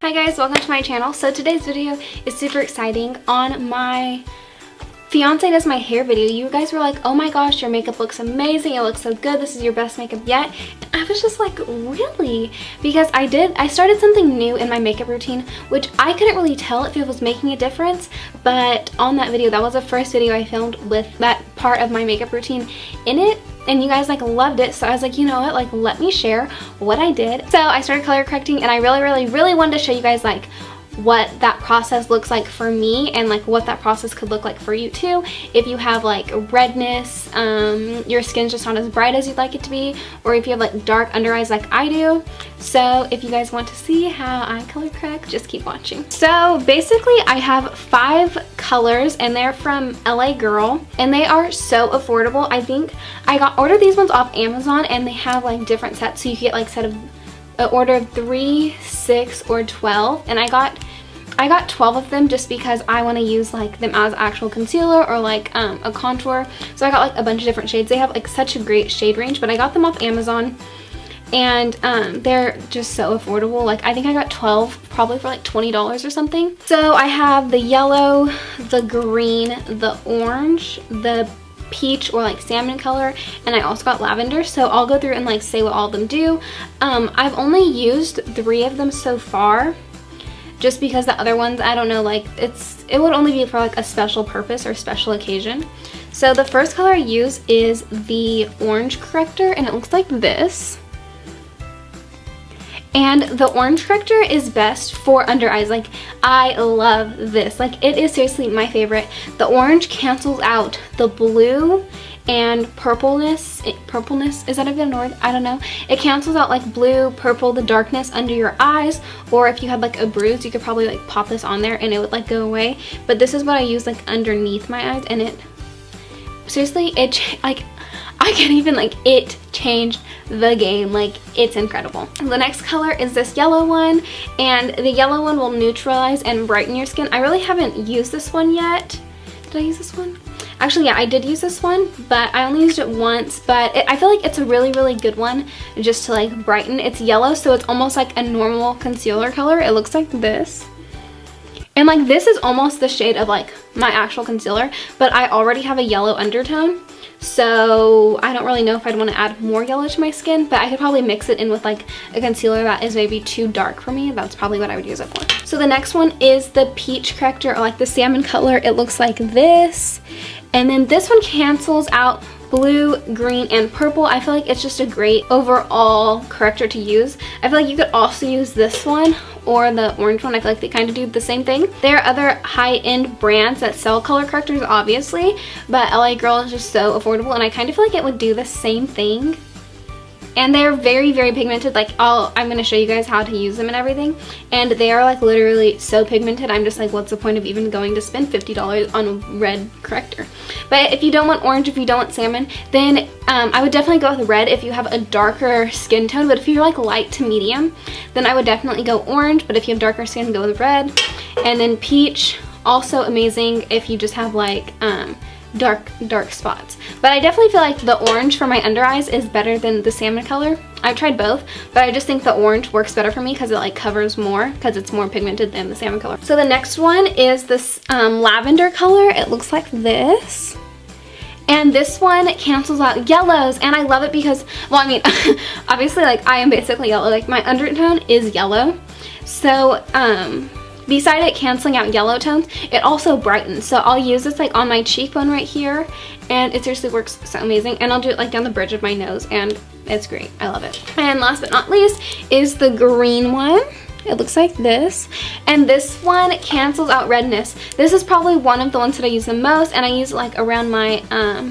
Hi guys, welcome to my channel. So today's video is super exciting. On my fiance does my hair video, you guys were like, oh my gosh, your makeup looks amazing, it looks so good, this is your best makeup yet. And I was just like, really? Because I started something new in my makeup routine, which I couldn't really tell if it was making a difference, but on that video, that was the first video I filmed with that part of my makeup routine in it. And you guys like loved it, so I was like, you know what, like let me share what I did. So I started color correcting, and I really wanted to show you guys like what that process looks like for me, and like what that process could look like for you too. If you have like redness, your skin's just not as bright as you'd like it to be, or if you have like dark under eyes like I do. So if you guys want to see how I color correct, just keep watching. So basically I have 5 colors, and they're from L.A Girl, and they are so affordable. I think I ordered these ones off Amazon, and they have like different sets, so you can get like set of order of 3, 6, or 12, and I got 12 of them just because I want to use like them as actual concealer or like a contour. So I got like a bunch of different shades. They have like such a great shade range, but I got them off Amazon, and they're just so affordable. Like I think I got 12 probably for like $20 or something. So I have the yellow, the green, the orange, the peach or like salmon color, and I also got lavender. So I'll go through and like say what all of them do. I've only used 3 of them so far, just because the other ones, I don't know, like it would only be for like a special purpose or special occasion. So the first color I use is the orange corrector, and it looks like this. And the orange corrector is best for under eyes. Like I love this. Like it is seriously my favorite. The orange cancels out the blue and purpleness. Is that even a word? I don't know. It cancels out like blue, purple, the darkness under your eyes, or if you had like a bruise, you could probably like pop this on there and it would like go away. But this is what I use like underneath my eyes, and it seriously, I can't even, like, it changed the game. Like, it's incredible. The next color is this yellow one, and the yellow one will neutralize and brighten your skin. I really haven't used this one yet. Did I use this one? Actually, yeah, I did use this one, but I only used it once. But I feel like it's a really good one just to, like, brighten. It's yellow, so it's almost like a normal concealer color. It looks like this. And, like, this is almost the shade of, like, my actual concealer, but I already have a yellow undertone. So I don't really know if I'd want to add more yellow to my skin, but I could probably mix it in with like a concealer that is maybe too dark for me. That's probably what I would use it for. So the next one is the peach corrector, or like the salmon color. It looks like this. And then this one cancels out blue, green, and purple. I feel like it's just a great overall corrector to use. I feel like you could also use this one or the orange one. I feel like they kind of do the same thing. There are other high-end brands that sell color correctors, obviously, but L.A Girl is just so affordable, and I kind of feel like it would do the same thing. And they're very pigmented. Like I'm going to show you guys how to use them and everything. And they are like literally so pigmented. I'm just like, what's the point of even going to spend $50 on a red corrector? But if you don't want orange, if you don't want salmon, then I would definitely go with red if you have a darker skin tone. But if you're like light to medium, then I would definitely go orange. But if you have darker skin, go with red. And then peach, also amazing if you just have like dark spots. But I definitely feel like the orange for my under eyes is better than the salmon color. I've tried both, but I just think the orange works better for me because it like covers more, because it's more pigmented than the salmon color. So the next one is this lavender color. It looks like this. And this one cancels out yellows, and I love it because, well, I mean, obviously like I am basically yellow. Like my undertone is yellow. So beside it canceling out yellow tones, it also brightens. So I'll use this like on my cheekbone right here, and it seriously works so amazing. And I'll do it like down the bridge of my nose, and it's great. I love it. And last but not least is the green one. It looks like this, and this one cancels out redness. This is probably one of the ones that I use the most, and I use it like around my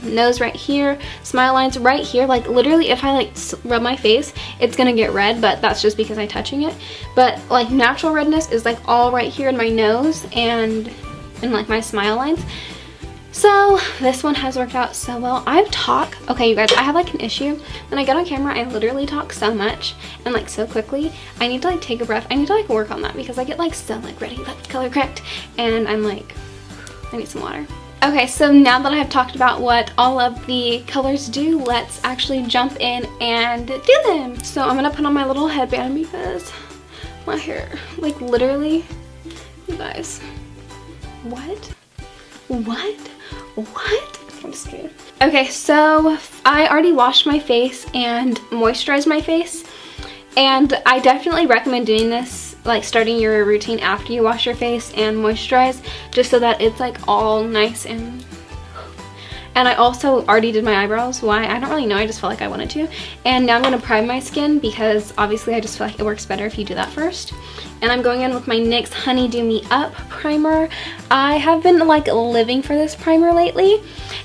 nose right here, smile lines right here. Like literally if I like rub my face, it's gonna get red, but that's just because I'm touching it. But like natural redness is like all right here in my nose and in like my smile lines. So this one has worked out so well. Okay you guys, I have like an issue. When I get on camera, I literally talk so much and like so quickly. I need to like take a breath. I need to like work on that because I get like so like ready, like color correct, and I'm like, I need some water. Okay, so now that I have talked about what all of the colors do, let's actually jump in and do them. So I'm gonna put on my little headband because my hair. Like literally, you guys. What? I'm just kidding. Okay, so I already washed my face and moisturized my face. And I definitely recommend doing this, like starting your routine after you wash your face and moisturize, just so that it's like all nice. And I also already did my eyebrows. Why? I don't really know. I just felt like I wanted to. And now I'm going to prime my skin because obviously I just feel like it works better if you do that first. And I'm going in with my NYX Honeydew Me Up primer. I have been like living for this primer lately.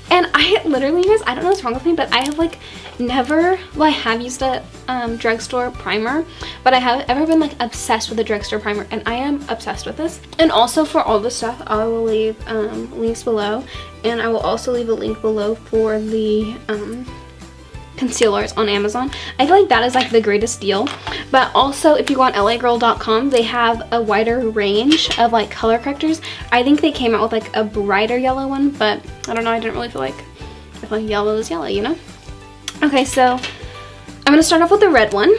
And I literally, guys, I don't know what's wrong with me, but I have like never, well, I have used a drugstore primer, but I haven't ever been like obsessed with a drugstore primer, and I am obsessed with this. And also for all the stuff, I will leave links below, and I will also leave a link below for the concealers on Amazon. I feel like that is like the greatest deal. But also if you go on LAGirl.com, they have a wider range of like color correctors. I think they came out with like a brighter yellow one, but I don't know, I didn't really feel like, I feel like yellow is yellow, you know? Okay, so I'm gonna start off with the red one,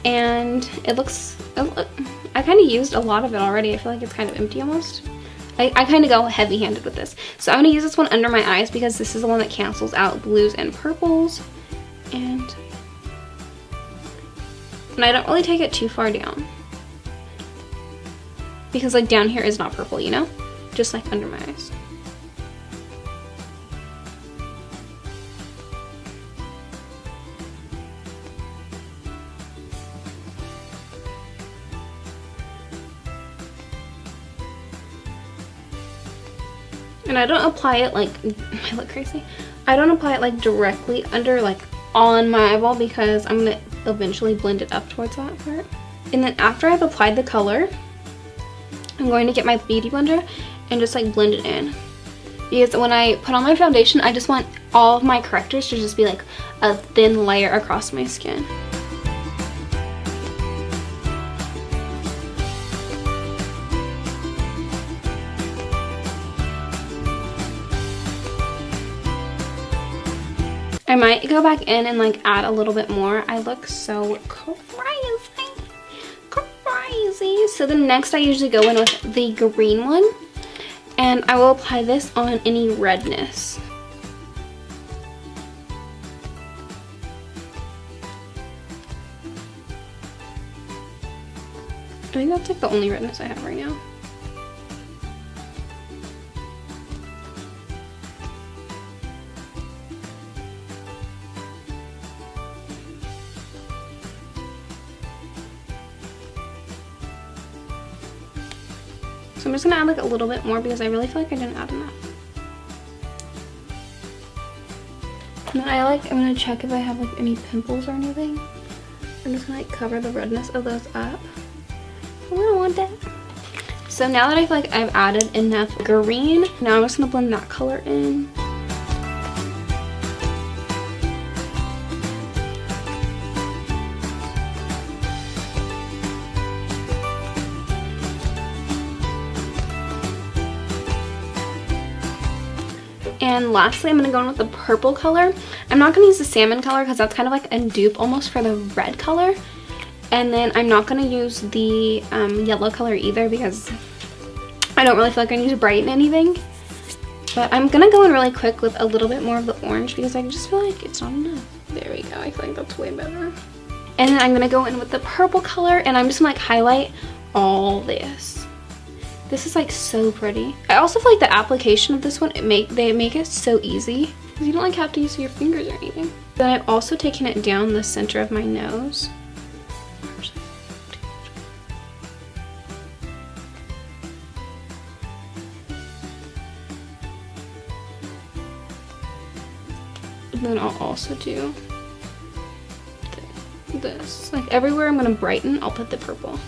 and it looks, I kind of used a lot of it already. I feel like it's kind of empty almost. I kind of go heavy-handed with this. So I'm gonna use this one under my eyes because this is the one that cancels out blues and purples. And I don't really take it too far down because like down here is not purple, you know? Just like under my eyes. And I don't apply it like, I look crazy. I don't apply it like directly under, like on my eyeball, because I'm gonna eventually blend it up towards that part. And then after I've applied the color, I'm going to get my beauty blender and just like blend it in. Because when I put on my foundation, I just want all of my correctors to just be like a thin layer across my skin. I might go back in and like add a little bit more. I look so crazy. So the next I usually go in with the green one, and I will apply this on any redness. I think that's like the only redness I have right now. So I'm just gonna add like a little bit more because I really feel like I didn't add enough. And then I'm gonna check if I have like any pimples or anything. I'm just gonna like cover the redness of those up. I don't want that. So now that I feel like I've added enough green, now I'm just gonna blend that color in. And lastly, I'm going to go in with the purple color. I'm not going to use the salmon color because that's kind of like a dupe almost for the red color. And then I'm not going to use the yellow color either because I don't really feel like I need to brighten anything. But I'm going to go in really quick with a little bit more of the orange because I just feel like it's not enough. There we go. I feel like that's way better. And then I'm going to go in with the purple color, and I'm just going to like highlight all this. This is like so pretty. I also feel like the application of this one, they make it so easy because you don't like have to use your fingers or anything. Then I've also taken it down the center of my nose. And then I'll also do this. Like everywhere I'm gonna brighten, I'll put the purple.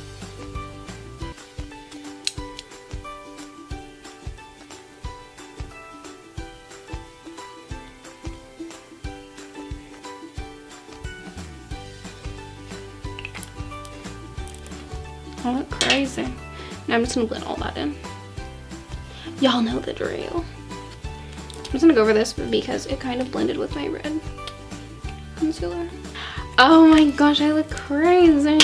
I look crazy. Now I'm just gonna blend all that in. Y'all know the drill. I'm just gonna go over this because it kind of blended with my red concealer. Oh my gosh, I look crazy.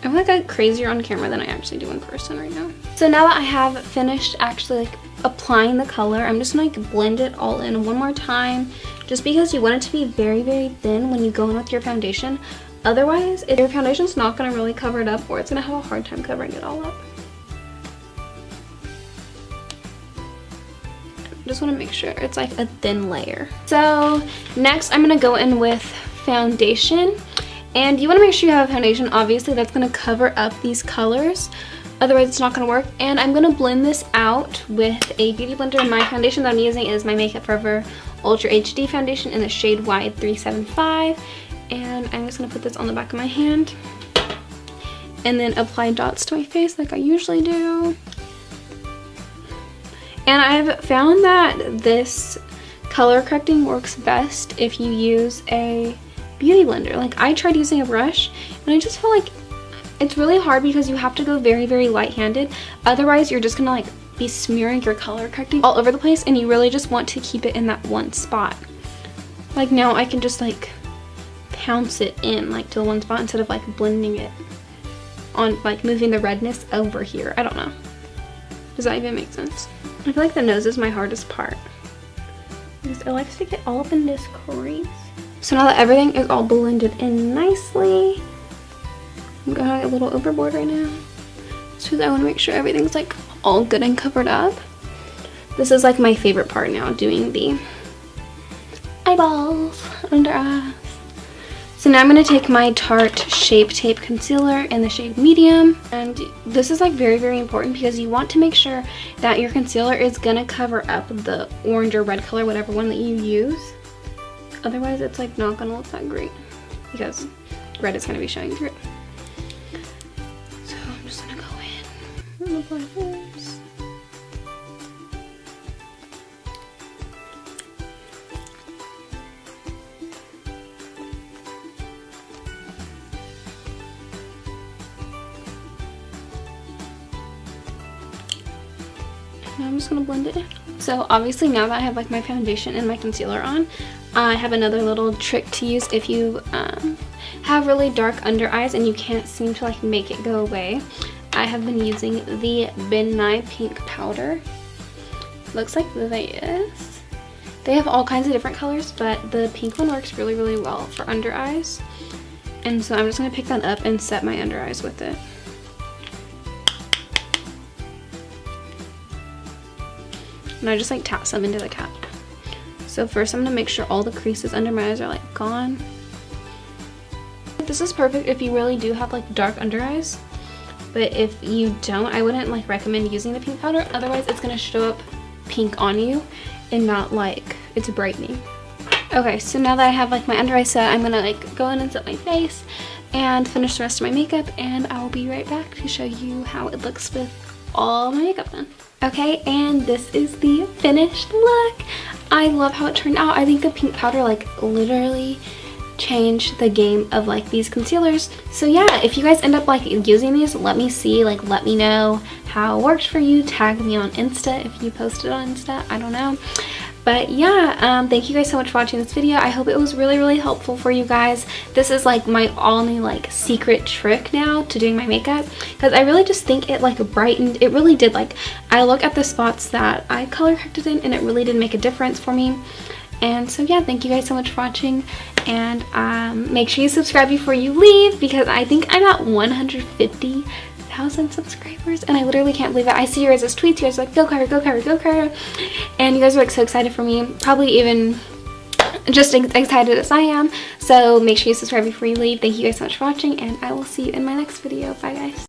I feel like I look crazier on camera than I actually do in person right now. So now that I have finished actually like applying the color, I'm just gonna like blend it all in one more time, just because you want it to be very, very thin when you go in with your foundation. Otherwise, if your foundation's not gonna really cover it up, or it's gonna have a hard time covering it all up. Just want to make sure it's like a thin layer. So next I'm going to go in with foundation, and you want to make sure you have a foundation obviously that's going to cover up these colors, otherwise it's not going to work. And I'm going to blend this out with a beauty blender. My foundation that I'm using is my Makeup Forever Ultra HD foundation in the shade Wide 375, and I'm just going to put this on the back of my hand and then apply dots to my face like I usually do. And I've found that this color correcting works best if you use a beauty blender. Like, I tried using a brush and I just feel like it's really hard because you have to go very, very light-handed. Otherwise, you're just gonna like be smearing your color correcting all over the place, and you really just want to keep it in that one spot. Like now I can just like pounce it in like to the one spot instead of like blending it on, like moving the redness over here. I don't know. Does that even make sense? I feel like the nose is my hardest part because it likes to get all up in this crease. So now that everything is all blended in nicely, I'm going a little overboard right now, just because I want to make sure everything's like all good and covered up. This is like my favorite part now, doing the eyeballs, under eyes. So now I'm going to take my Tarte Shape Tape Concealer in the shade Medium. And this is like very, very important because you want to make sure that your concealer is going to cover up the orange or red color, whatever one that you use. Otherwise, it's like not going to look that great because red is going to be showing through. So I'm just going to go in and apply this. Now I'm just gonna blend it in. So obviously now that I have like my foundation and my concealer on, I have another little trick to use if you have really dark under eyes and you can't seem to like make it go away. I have been using the Brinda pink powder. Looks like this. They have all kinds of different colors, but the pink one works really, really well for under eyes. And so I'm just gonna pick that up and set my under eyes with it. And I just like tap some into the cap. So first I'm gonna make sure all the creases under my eyes are like gone. This is perfect if you really do have like dark under eyes, but if you don't, I wouldn't like recommend using the pink powder. Otherwise it's gonna show up pink on you and not like it's brightening. Okay, so now that I have like my under eye set, I'm gonna like go in and set my face and finish the rest of my makeup, and I will be right back to show you how it looks with all my makeup done. Okay, and this is the finished look. I love how it turned out. I think the pink powder like literally changed the game of like these concealers. So yeah, if you guys end up like using these, let me see, like let me know how it works for you. Tag me on Insta if you post it on Insta, I don't know. But yeah, thank you guys so much for watching this video. I hope it was really, really helpful for you guys. This is like my all new like secret trick now to doing my makeup, because I really just think it like brightened. It really did. Like, I look at the spots that I color corrected in and it really did make a difference for me. And so yeah, thank you guys so much for watching, and make sure you subscribe before you leave, because I think I'm at 150,000 subscribers and I literally can't believe it. I see your guys' tweets, you guys are like, go Cara, go Cara, go Cara, and you guys are like so excited for me, probably even just excited as I am. So make sure you subscribe before you leave. Thank you guys so much for watching, and I will see you in my next video. Bye guys.